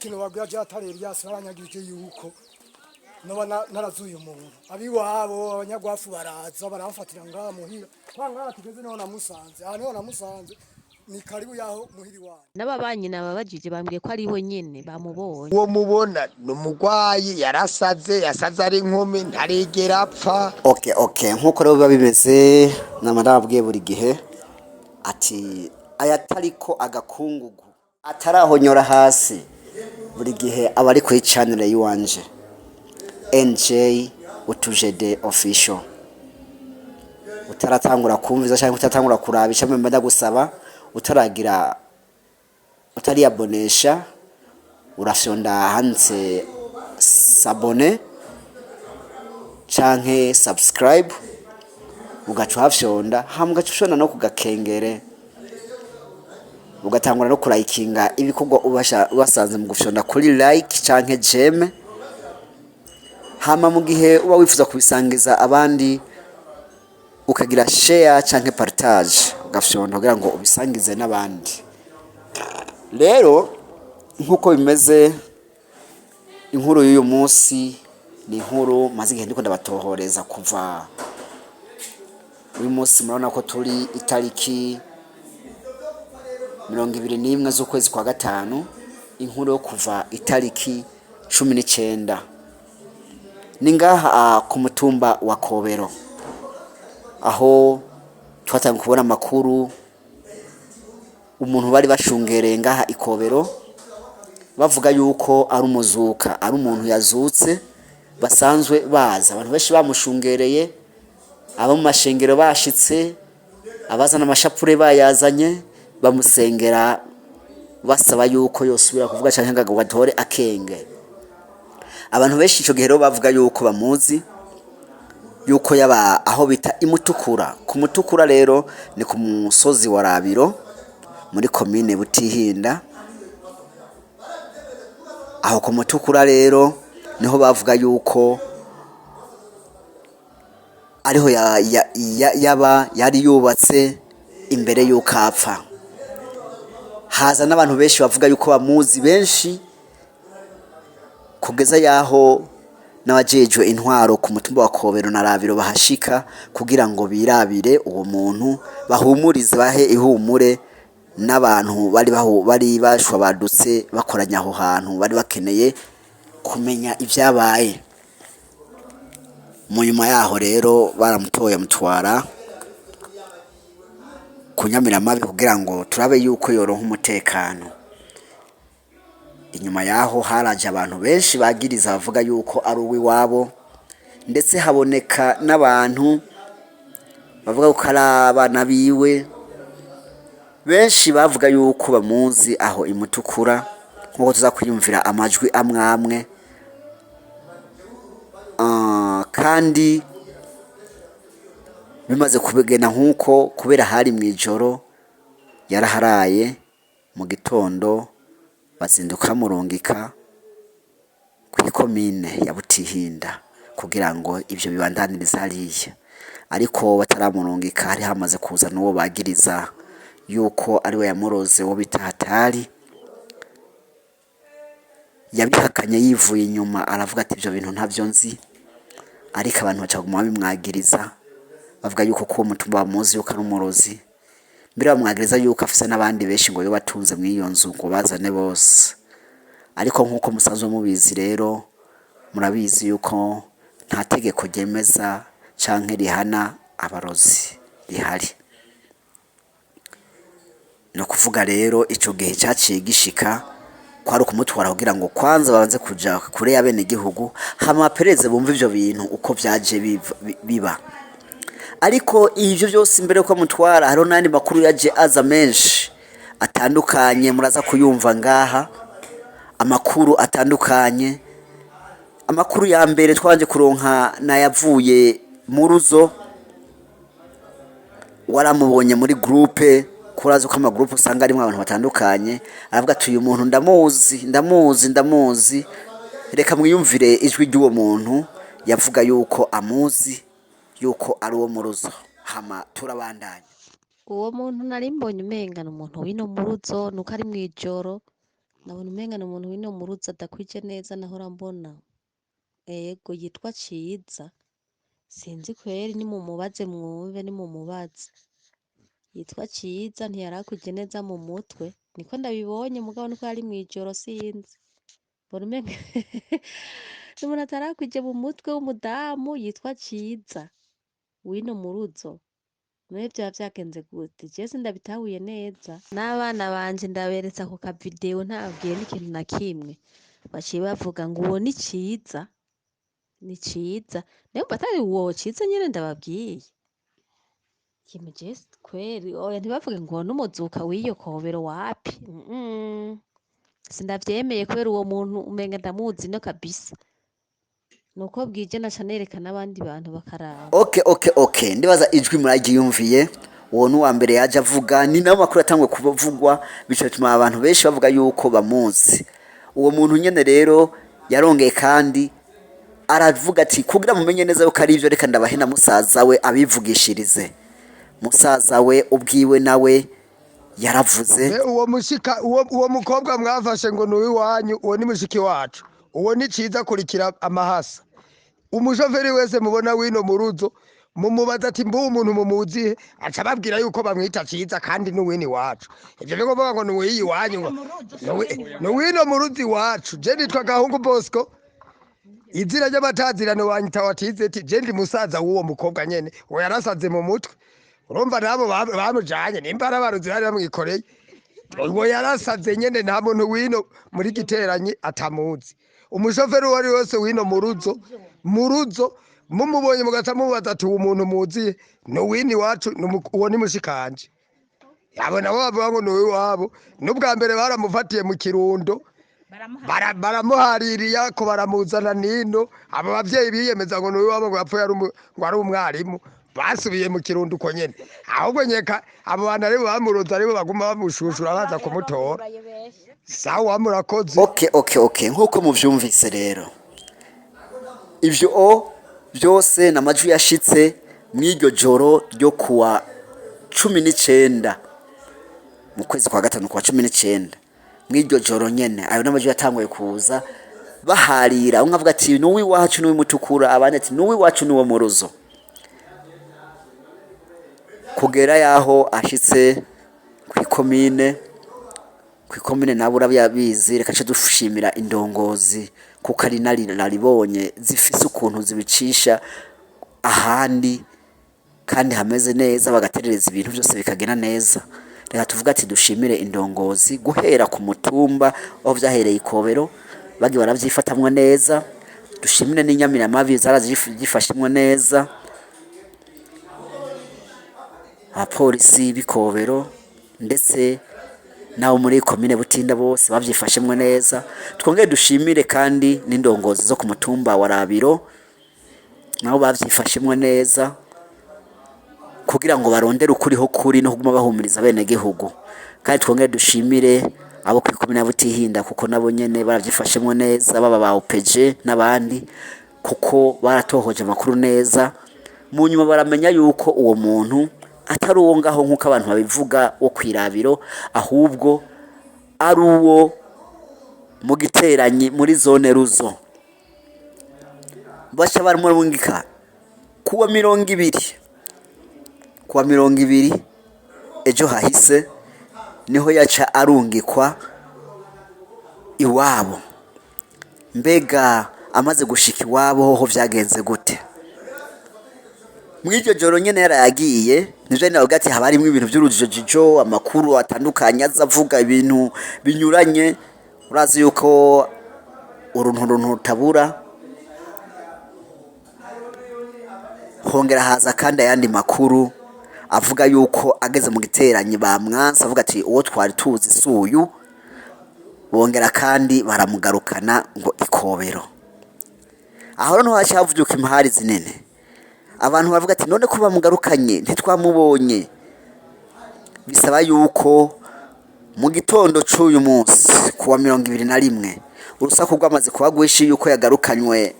ikintu babwira Jatare Elias baranyagije yuko noba narazuye umuntu abiwabo abanyagwafu baraza baramfatira ngaha muhira twangara tugeze naho namusanze aho namusanze ni karibu yaho muhiri wawe n'ababanyi nababajije bambwiye ko ariho nyene bamubonye. uwo mubona n'umugwayi yasaze ari inkumi ntarigera apfa. Okay nkuko rero biba bimeze namarabwiye buri gihe ati ayatariko agakungugu atarahonyora hasi buri gihe aba ari kuri channel yiwanje NJ utujede official. Utaratangura kumviza cyangwa utatangura kurabisha mbenda gusaba utariyabonesha urafyonda hanze sabone canke subscribe ugaca hafyonda ugaca no kugakengere ugatangura no kurayikinga ibikorwa ubasanze mu gufyonda kuri like canke jeme hama mu gihe uba wifuza kubisangiza abandi ukagira share canke partage ugafyonda kugira ngo ubisangize n'abandi. Rero nkuko bimeze inkuru y'uyu munsi ni inkuru maze igihe ndiko ndabatohoreza kuva uyu munsi murabona ko turi itariki 21 z'ukwezi kwa gatanu inkuru yo kuva itariki 19 ni ngaha ku mutumba wa Kobero aho twatangiye kubona amakuru umuntu bari bashungereye ngaha Ikobero bavuga yuko ari umuzuka ari umuntu yazutse basanzwe baza abantu benshi bamushungereye abo mu mashengero bashitse abazana amashapure bayazanye bamusengera basaba yuko yosubira kuvuga cyane ngo batore akenge. Abantu benshi ico gihero bavuga yuko bamuzi yuko yaba aho bita imutukura ku mutukura rero ni ku musozi wa Rabiro muri commune Butihinda aho ku mutukura rero niho bavuga yuko ariho yari yubatse imbere yuko apfa. Haza n'abantu benshi bavuga yuko bamuzi benshi kugeza yaho n'abajejwe intwaro ku mutumba wa Kobero na Rabiro bahashika kugira ngo birabire uwo muntu bahumurize bahe ihumure n'abantu bari bashwabadutse bakoranya aho hantu bari bakeneye kumenya ibyabaye. Mu nyuma yaho rero baramutoye mutwara kunyamira mabi kugira ngo turabe yuko yoronka umutekano. Inyuma yaho haraje abantu benshi bagiriza bavuga yuko ari uwiwabo ndetse haboneka n'abantu bavuga ko ari abana biwe benshi bavuga yuko bamuzi aho imutukura nkuko tuza kwiyumvira amajwi amwamwe kandi bimaze kubigena nkuko kubera hari mwijoro yaraharaye mu gitondo bazinduka murungika kuri commune ya Butihinda kugira ngo ivyo bibandaniriza hariya ariko bataramurungika hari hamaze kuza n'uwo bagiriza yuko ari we yamuroze wo bitahatari yabihakanye yivuye inyuma aravuga ati ivyo bintu ntavyo nzi ariko abantu bacaguma bimwagiriza bavuga yuko ko mutumba bamuzi yuko ari umurozi mbere bamwagiriza yuko afise n'abandi benshi ngo yo batunze mu iyo nzu ngo bazane bose ariko nkuko musanzwe mubizi rero murabizi yuko nta tegeko ryemeza canke rihana abarozi rihari. No kuvuga rero ico gihe cyaciye gishika kwari kumutwara kugira ngo kwanza babanze kuja kure y'abene gihugu hama pereze bumva ivyo bintu uko vyaje biba. Ariko ivyo byose imbere ko mutwara haro nandi makuru yaje aza menshi atandukanye muraza kuyumva ngaha amakuru atandukanye. Amakuru ya mbere twanje kuronka na yavuye mu ruzo waramubonye muri groupe kuraza ko amagroupe usanga ari abantu batandukanye aravuga ati uyu muntu ndamuzi reka mwiyumvire ijwi ry'uwo muntu yavuga yuko amuzi yuko ari uwo mu ruzo hama turabandanya. Uwo muntu nari mbonye umenga n'umuntu wino mu ruzo nuko ari mwijoro Ndabona umenga ni umuntu w'ino muruzi adakwije neza nahora mbona. Ego yitwa Ciza. Sinzi kweri nimumubaze mwumve nimumubaze. Yitwa Ciza ntiyarakwije neza mu mutwe. Niko ndabibonye mugabo nuko yari mwijoro sinzi. Mbona umenga ni umuntu atarakwije mu mutwe w'umudamu yitwa Ciza. W'ino muruzo. None vyaba vyagenze gute? Je sindabitahuye neza. N'abana banje ndaberetse ako kavideo ntababwiye n'ikintu na kimwe. Baciye bavuga ngo uwo ni Ciza. Ni Ciza. Nayo batari uwo Ciza nyene ndababwiye. Ikintu je kweri oya ntibavuge ngo uwo n'umuzuka w'iyo kobero wapi. Sindavyemeye kubera uwo muntu umenga ndamuzi no kabisa. Nuko bwije naca nereka n'abandi bantu bakaraba. Okay, ndibaza ijwi muragiyumviye. Uwo ni uwa mbere yaje avuga, ni nawe makuru atangwe kuvugwa, bituma abantu benshi bavuga yuko bamuzi. Uwo muntu nyene rero yarongeye kandi aravuga ati kugira mumenye neza yuko ari ivyo, reka ndabahe na musaza we abivugishirize. Musaza we ubwiwe nawe yaravuze. Uwo mukobwa mwafashe ngo ni uwiwanyu, uwo ni mushiki wacu. Uwo ni Ciza kurikira amahasa. Umushoferi wese mubona wino muruzo mumubaza ati mbu umuntu mumuzihe, aca babwira yuko bamwita Ciza kandi n'uwini wacu. Ivyo byo kuvuga ngo n'uwiyi wanyu n'uwino muruzi wacu. Je nitwa Gahungu Bosco. Izina ry'amatazirano wanyita watize ati je ndi musaza w'uwo mukobwa nyene. Uwo yarasaze mu mutwe. Urumva nabo bamujanye nimba arabaruzi bari bamwikoreye. Uwo yarasaze nyene nta muntu wino muri giteranyi atamuzi. Umushoferi wari wose wino muruzo mumubonye mugata mubaza ati umuntu muzi no wini wacu uwo ni mushikanje. Yabona bavuga ngo no wabo n'ubwa mbere baramufatiye mu Kirundo baramuhaririya ko baramuzana nino abo bavyeyi biyemeza ngo no wabo ngo yapfuye ari umwarimu basubiye mu Kirundo uko nyene. Ahubwo nyeka abo bana ari bamuroza ari baguma bamushushura baza kumutora. Sawa murakoze. Okay, nkuko muvyumvise rero. Ivyo byose namajwi yashitse mw'iryo joro ryo kuwa 19 mu kwezi kwa gatanu kwa 19. Mw'iryo joro nyene ayo namajwi yatanguye kuza baharira umwe avuga ati n'uwi wacu n'uwi mutukura, abandi ati n'uwi wacu n'uwo muruzo. Kugera yaho ashitse kwikomine nabo urabizi, reka ce dushimira indongozi kuko ari naribonye zifise ukuntu zibicisha ahandi kandi hameze neza, bagaterereza ibintu byose bikagena neza. Reka tuvuga ati dushimire indongozi guhera ku mutumba aho vyahereye ikobero bagi baravyifatamwe neza. Dushimire n'inyamiramabi zarazifashimwe neza, abapolisi b'ikobero ndetse nawo muri komine Butinda bose bavyifashemwe neza. Twongere dushimire kandi n'indongozi zo ku mutumba wa Rabiro nabo bavyifashemwe neza kugira ngo barondere ukuriho kuri no kuguma bahumiriza bene gihugu. Kandi twongere dushimire abo ku komine Butihinda kuko nabo nyene baravyifashemwe neza, baba ba OPG n'abandi kuko baratohoje amakuru neza. Mu nyuma baramenya yuko uwo muntu atari uwo ngaho nk'uko abantu babivuga wo kwirabiro, ahubwo ari uwo mu giteranyi muri zone ruzo. Baca baramurungika kuwa 20 ejo hahise niho yaca arungikwa iwabo. Mbega amaze gushika iwabo hoho vyagenze gute? Mw'iryo joro nyene yaragiye nije navuga ati haba harimwo ibintu by'urujijo, amakuru atandukanye azavuga ibintu binyuranye. Urazi yuko uruntu rutabura. Hongera haza kandi ayandi makuru avuga yuko ageze mu giteranyi bamwansa, avuga ati uwo twari tuzi suyu. Bongera kandi baramugarukana ngo ikobero. Aho rero hacavuka impari zinene. Abantu bavuga ati none ko bamugarukanye ntitwamubonye. Bisaba yuko mu gitondo c'uyu munsi kuwa 21 urusaku rwamaze kubagwishi yuko yagarukanywe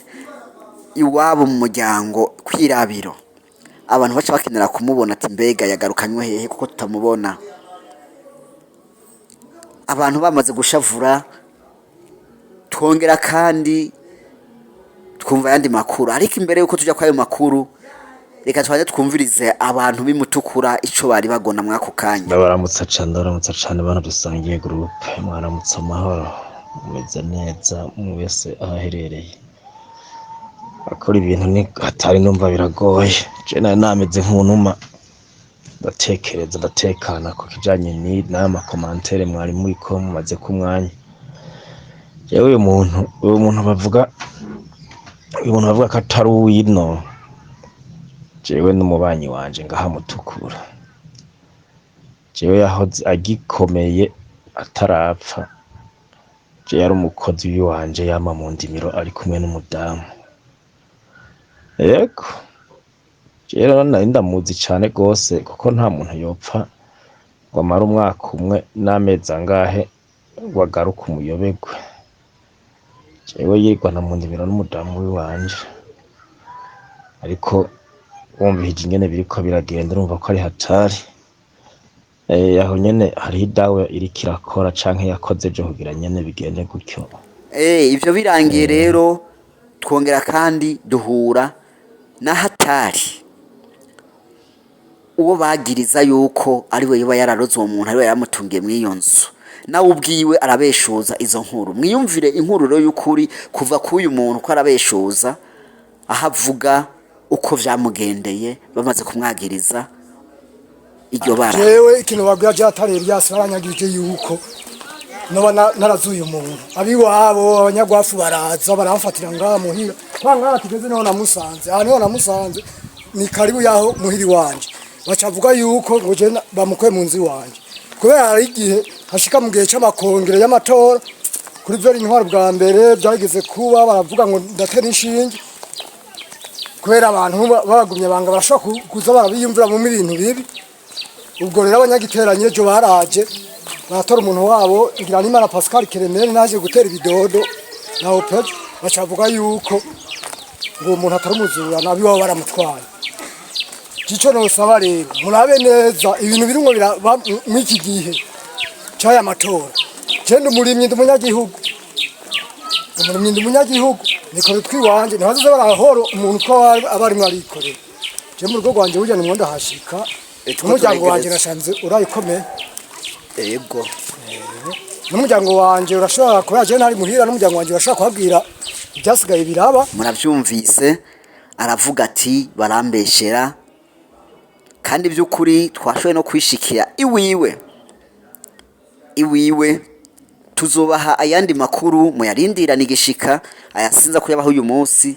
iwabo mu muryango kwirabiro. Abantu baca bakenera kumubona ati mbega yagarukanywe hehe kuko tutamubona. abantu bamaze gushavura twongera kandi twumva ayandi makuru. Ariko imbere yuko tujya kwayo makuru, reka twaje twumvirize abantu bimutukura ico bari bagona mwako kanya. Ndabaramutsa cane bana dusangiye groupe, mwaramutsa amahoro, mumeze neza mwese ahaherereye. Akora ibintu ni hatari numva biragoye. Je nari nameze nk'unuma ndatekereza ndatekana ku kijanye n'aya makomantere mwari muriko mumaze ku mwanya. Jewe uyu muntu bavuga ko atari uwino, jewe n'umubanyi wanje ngaha Mutukura. Jewe yahoze agikomeye atarapfa, jewe yari umukozi wanje yama mu ndimiro ari kumwe n'umudamu. Yego jewe nari ndamuzi cane gose kuko nta muntu yopfa ngo amara umwaka umwe n'amezi angahe ngo agaruke umuyoberwe. Jewe yirwana mu ndimiro n'umudamu wanje, ariko wumvise ingene biriko biragenda urumva ko ari hatari. Aho nyene hariho idawe iriko irakora canke yakoze ejo kugira nyene bigende gutyo. Ivyo birangiye rero twongera kandi duhura na hatari uwo bagiriza yuko ari we yoba yararoze uwo muntu, ari we yamutungiye mw'iyo nzu. Nawe ubwiwe arabeshuza izo nkuru. Mwiyumvire inkururo y'ukuri kuva k'uyu muntu ko arabeshuza aho avuga uko vyamugendeye bamaze kumwagiriza iryo bara. Jewe ikintu babwira je atari Elias baranyagije yuko noba narazuye umuntu abiwabo abanyagwafu baraza baramfatira ngaha muhira kwanga tugeze niho namusanze. Aha niho namusanze ni karibu yaho muhiri wanje, bacavuga yuko ngo je bamukwe mu nzi wanje kubera hari igihe hashika mu gihe c'amakongere y'amatora kuri vyo intwaro bwa mbere byageze kuba baravuga ngo ndatera inshinge kubera abantu babagumye banga barashaka kuza barabiyumvira mu bintu bibi. Ubwo rero abanyagiteranye ejo baraje baratora umuntu wabo ngira n'Imana Pascal Keremere naje gutera ibidodo na Opet, bacavuga yuko ngo umuntu atari umuzura nabi wabo baramutwaye. Cico no saba rero murabe neza ibintu birimo biraba mw'iki gihe cyaya matora. Cende umurimyi ndumunyagihugu niko twiwanje ntibaze barahoro umuntu ko abari mwarikorera. Je mu rugo rwanje burya nimwo ndahashika umuryango wanje nashanze urayikomeye. Yego n'umuryango wanje urashobora kuba je ntari muhira, n'umuryango wanje urashobora kuhabwira ibyasigaye biraba. Muravyumvise aravuga ati barambeshera, kandi by'ukuri twashoboye no kwishikira iwiwe. Tuzobaha ayandi makuru muyarindirana igishika ayasinza kuyabaho uyu munsi.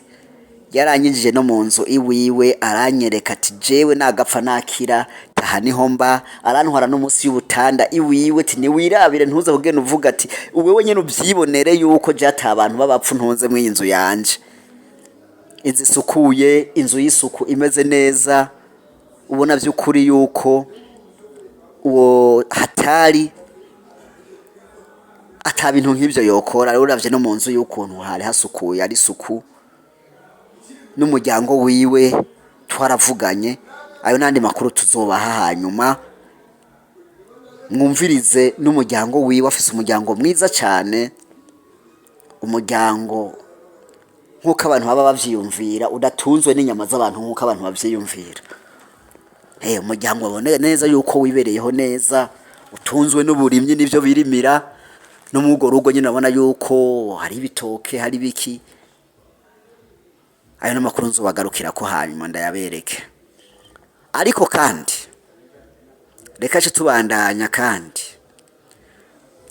Yaranyinjije no mu nzu iwiwe aranyereka ati jewe nagapfa nakira taha niho mba, arantwara no munsi y'ubutanda iwiwe ati niwirabire ntuza kugenda uvuga ati wewe nyene uvyibonere yuko je ata abantu babapfu ntunze mw'iyi nzu yanje. Inzu isukuye, inzu y'isuku imeze neza, ubona by'ukuri yuko uwo hatari ata bintu nk'ibyo yokora. Rero uravye no mu nzu y'ukuntu hari hasukuye ari suku, n'umuryango wiwe twaravuganye. Ayo nandi makuru tuzobaha hanyuma mwumvirize n'umuryango wiwe. Afise umuryango mwiza cyane, umuryango nk'uko abantu baba bavyiyumvira, udatunzwe n'inyama z'abantu nk'uko abantu bavyiyumvira. Umuryango waboneye neza yuko wibereyeho neza, utunzwe n'uburimyi n'ivyo birimira, no mu rugo nyine abona yuko hari ibitoke hari biki. Ayo n'amakuru nzobagarukira ko hanyuma ndayabereke. Ariko kandi reka cyo tubandanya kandi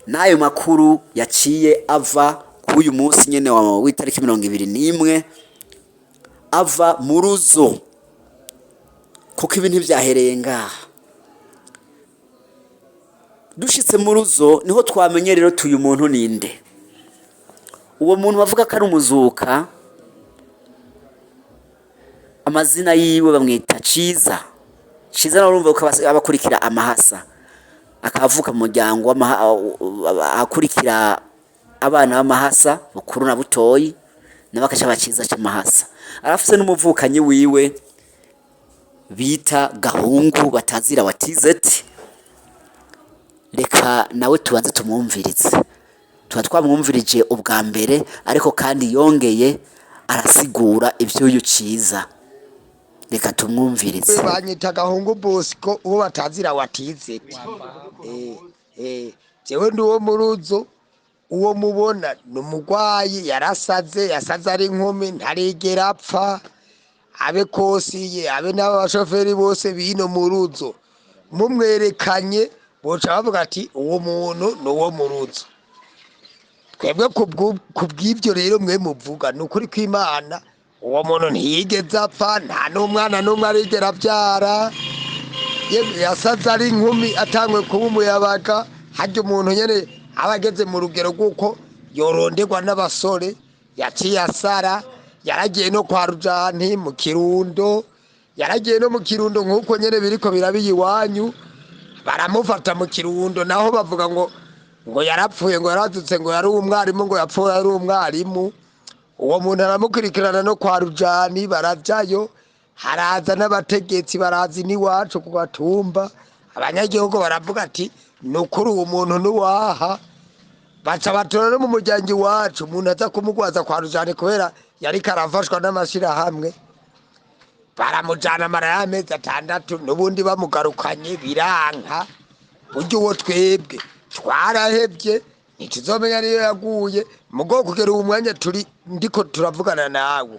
n'ayo makuru yaciye ava k'uyu munsi nyene w'itariki 21 ava mu ruzo, kuko ibintu vyahereye ngaha. Dushitse mu ruzo niho twamenye rero tuyu muntu ninde. Uwo muntu bavuga ko ari umuzuka, amazina yiwe bamwita Ciza. Ciza nawe urumva ko abakurikira amahasa, akavuka mu muryango akurikira abana b'amahasa bukuru na butoyi, nabakaca baciza cy'amahasa. Arafise n'umuvukanyi wiwe bita Gahungu batazira watizeti. reka nawe tubanze tumwumvirize. Tuba twamwumvirije ubwa mbere ariko kandi yongeye arasigura iby'uyu Ciza. Reka tumwumvirize. banyita Gahungu Bosco uwo batazira watize jewe ndi uwo muruzo. Uwo mubona ni umurwayi yasaze ari inkumi ntarigera apfa, abe kosiye abe n'abashoferi bose bino muruzo mumwerekanye boca bavuga ati uwo muntu ni uwo muruzo. Twebwe kubw'ibyo rero mwe muvuga ni ukuri kw'Imana uwo muntu ntiyigeze apfa, nta n'umwana n'umwe arigera abyara, yasaze ari inkumi atangwe kuba umuyabaga. Harya umuntu nyene aba ageze mu rugero rw'uko yoronderwa n'abasore, yaciye asara, yaragiye no kwa Rujani mu Kirundo, yaragiye no mu Kirundo nk'uko nyene biriko birabiye iwanyu, baramufata mu Kirundo naho bavuga ngo yarapfuye, ngo yaradutse, ngo yari umwarimu, ngo yapfuye ari umwarimu. Uwo muntu aramukurikirana no kwa Rujani, barajayo, haraza n'abategetsi barazi n'iwacu ku gatumba, abanyagihugu baravuga ati nukuri uwo muntu nuwaha. Baca batora no mu muryango iwacu umuntu aza kumugwaza kwa Rujani kubera yari karafashwa n'amashirahamwe, baramujana amara y'amezi 6 n'ubundi bamugarukanye biranka. Burya uwo twebwe twarahebye ntituzomenya niyo yaguye mugo kugera uwo mwanya ndiko turavugana nawe.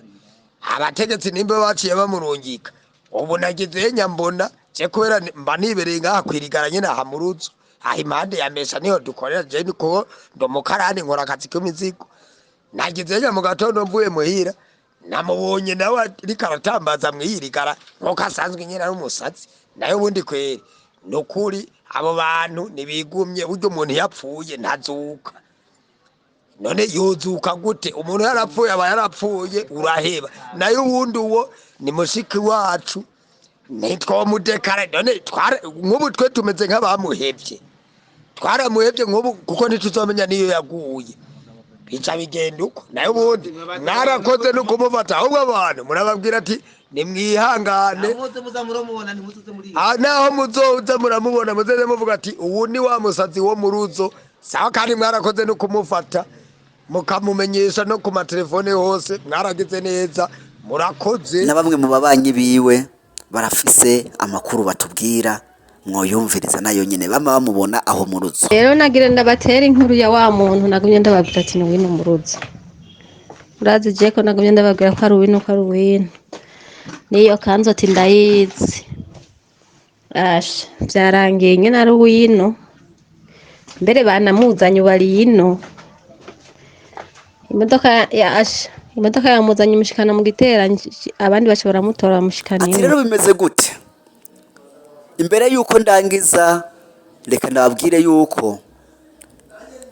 Abategetsi nimba baciye bamurungika ubu nagize nyambona je kubera mba nibereye ngaha kwirigaranye na hamuruzo aho impande ya Mesha niho dukorera. Je niko ndo mukarani nkora akazi k'imizigo. Nagize nya mu gatondo mvuye muhira namubonye nawe ariko aratambaza mwirigara nkuko asanzwe nyine ari umusatsi nayo bundi kweri. Nukuri abo bantu nibigumye, buryo umuntu yapfuye ntazuka. None yozuka gute? Umuntu yarapfuye aba yarapfuye uraheba. Nayo wundi uwo ni mushiki wacu nitwa mudekara. None nk'ubu twe tumeze nk'abamuhebye, twaramuhebye nk'ubu kuko ntituzomenya niyo yaguye. Bica bigenda uko. Nayo bundi mwarakoze no kumufata, ahubwo abantu murababwira ati nimwihangane, naho muzoza muramubona muzeze muvuga ati ubu ni wa musazi wo muruzo. Sawa, kandi mwarakoze no kumufata mukamumenyesha no ku matelefone hose, mwaragize neza, murakoze. Na bamwe mu babanyi biwe barafise amakuru batubwira, mwoyumviriza nayo nyene bama bamubona aho muruzo. Rero nagira ndabatera inkuru ya wa muntu nagumye ndababwira ati ni wino muruzo. Urazi je ko nagumye ndababwira ko ari wino, ko ari wino. Niyo kanzo ati ndayizi. Byarangiye nyene ari wino. Mbere banamuzanye bari yino. Imodoka yamuzanye mushikana mu gitera, abandi bace baramutora mushikana. Ati rero bimeze gute? Imbere yuko ndangiza reka ndababwire yuko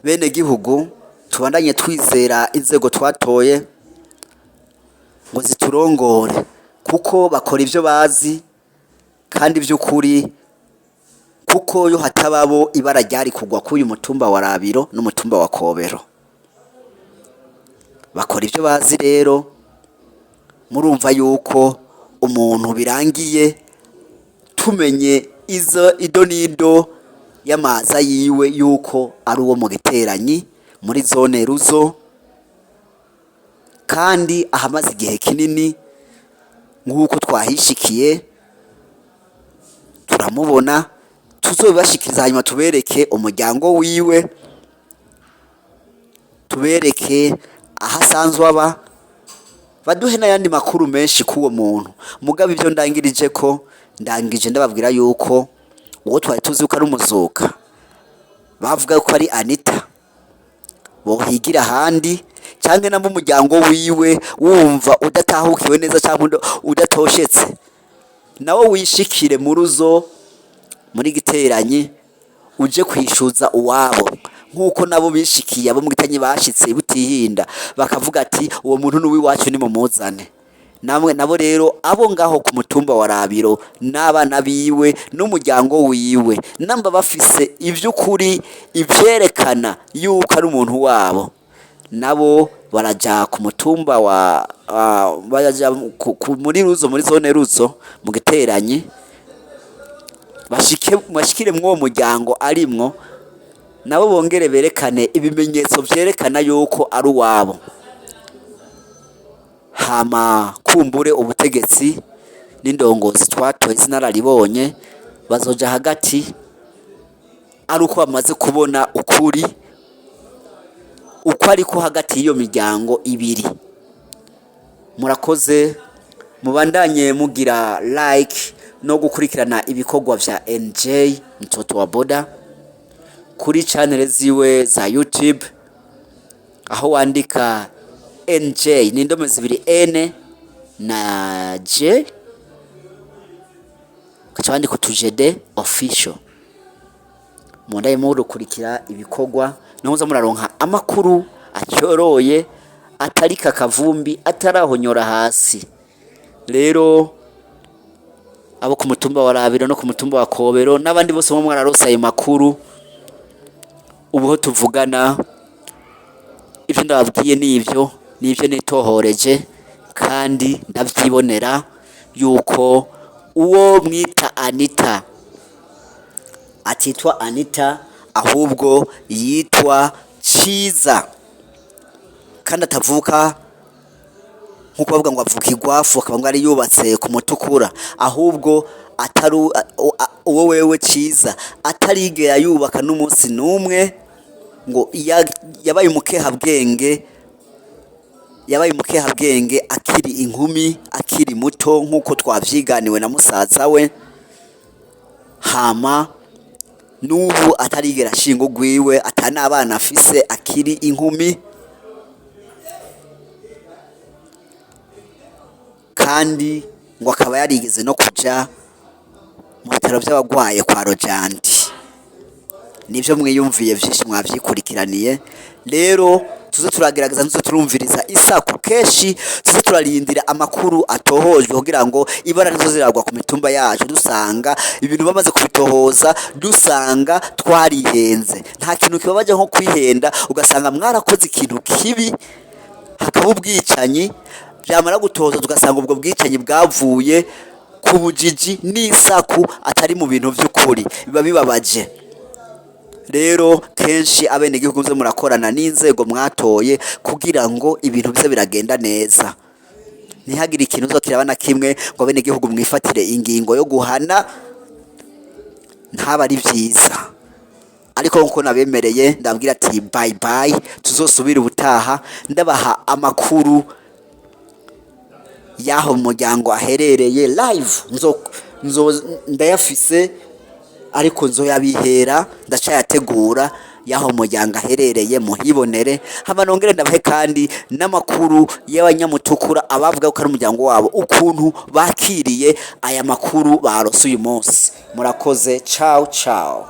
bene gihugu tubandanye twizera inzego twatoye ngo ziturongore, kuko bakora ivyo bazi kandi by'ukuri, kuko yo hatababo ibara ryari kugwa k'uyu mutumba wa Rabiro n'umutumba wa Kobero. Bakora ivyo bazi rero, murumva yuko umuntu birangiye tumenye idonido y'amaza yiwe yuko ari uwo mu giteranyi muri zone Ruzo, kandi ahamaze igihe kinini nk'uko twahishikiye turamubona. Tuzobashikiriza hanyuma tubereke umuryango wiwe, tubereke ahasanzwe aba, baduhe n'ayandi makuru menshi k'uwo muntu. Mugabe ibyo ndangirije ko ndangije ndababwira yuko uwo twari tuzi ko ari umuzuka bavuga ko ari Anita bohigira ahandi, cyangwa namba umuryango wiwe wumva udatahukiwe neza cyangwa udatoshetse, nawo wishikire mu Ruzo muri giteranyi uje kwishuza uwabo, nk'uko nabo bishikiye abo mu gitanyi bashitse butihinda bakavuga ati uwo muntu n'uwiwacu ni mumuzane. Nabo rero abo ngaho ku mutumba wa Rabiro n'abana biwe n'umuryango wiwe namba bafise ivy'ukuri ivyerekana yuko ari umuntu wabo, nabo baraja ku mutumba wa baraja muri Ruzo, muri zone Ruzo mu giteranyi, bashikire mw'uwo muryango arimwo nabo bongere berekane ibimenyetso vyerekana yuko ari uwabo, hama kumbure ubutegetsi n'indongozi twatoye zinararibonye bazoja hagati ari uko bamaze kubona ukuri uko ariko hagati y'iyo miryango ibiri. Murakoze, mubandanye mugira like no gukurikirana ibikorwa vya NJ mtoto wa boda kuri channel ziwe za YouTube, aho wandika NJ ni indome zibiri N na J, ukaca wandika utujede official. Mundaye murukurikira ibikorwa nahoza muraronka amakuru acyoroye atarika akavumbi atarahonyora hasi. Rero abo ku mutumba wa Rabiro no ku mutumba wa Kobero n'abandi bose bo mwararosa ayo makuru, ubuho tuvugana ivyo ndababwiye nivyo nitohoreje kandi ndavyibonera yuko uwo mwita Anita atitwa Anita ahubwo yitwa Ciza, kandi atavuka nkuko bavuga ngo avuka igwafu akaba ngo ari yubatse ku mutukura, ahubwo atari uwo wewe Ciza atarigera yubaka n'umunsi n'umwe, ngo yabaye umukehabwenge akiri inkumi akiri muto nkuko twavyiganiwe na musaza we, hama n'ubu atarigera ashinga ugwiwe atanabana afise akiri inkumi, kandi ngo akaba yarigeze no kuja mu bitaro by'abagwaye kwa Rojandi. Nivyo mwiyumviye vyinshi mwavyikurikiraniye. Rero tuze turagerageza tuze turumviriza isaku keshi, tuze turarindira amakuru atohojwe kugira ngo ibara nizo ziragwa ku mitumba yacu, dusanga ibintu bamaze kubitohoza, dusanga twarihenze. Nta kintu kibabaje nko kwihenda ugasanga mwarakoze ikintu kibi hakaba ubwicanyi, byamara gutoza tugasanga ubwo bwicanyi bwavuye ku bujiji n'isaku atari mu bintu by'ukuri, biba bibabaje. Rero kenshi abenegihugu muze murakorana n'inzego mwatoye kugira ngo ibintu bize biragenda neza, ntihagire ikintu uzokiraba na kimwe ngo abenegihugu mwifatire ingingo yo guhana, ntaba ari vyiza. Ariko nkuko nabemereye ndabwira ati bye bye, tuzosubira ubutaha ndabaha amakuru yaho mu muryango aherereye live, ndayafise ariko nzoyabihera ndacayategura yaho muryango aherereye muhibonere, hama nongere ndabahe kandi n'amakuru y'abanyamutukura abavuga ko ari umuryango wabo ukuntu bakiriye aya makuru barose uyu munsi. Murakoze, ciao ciao.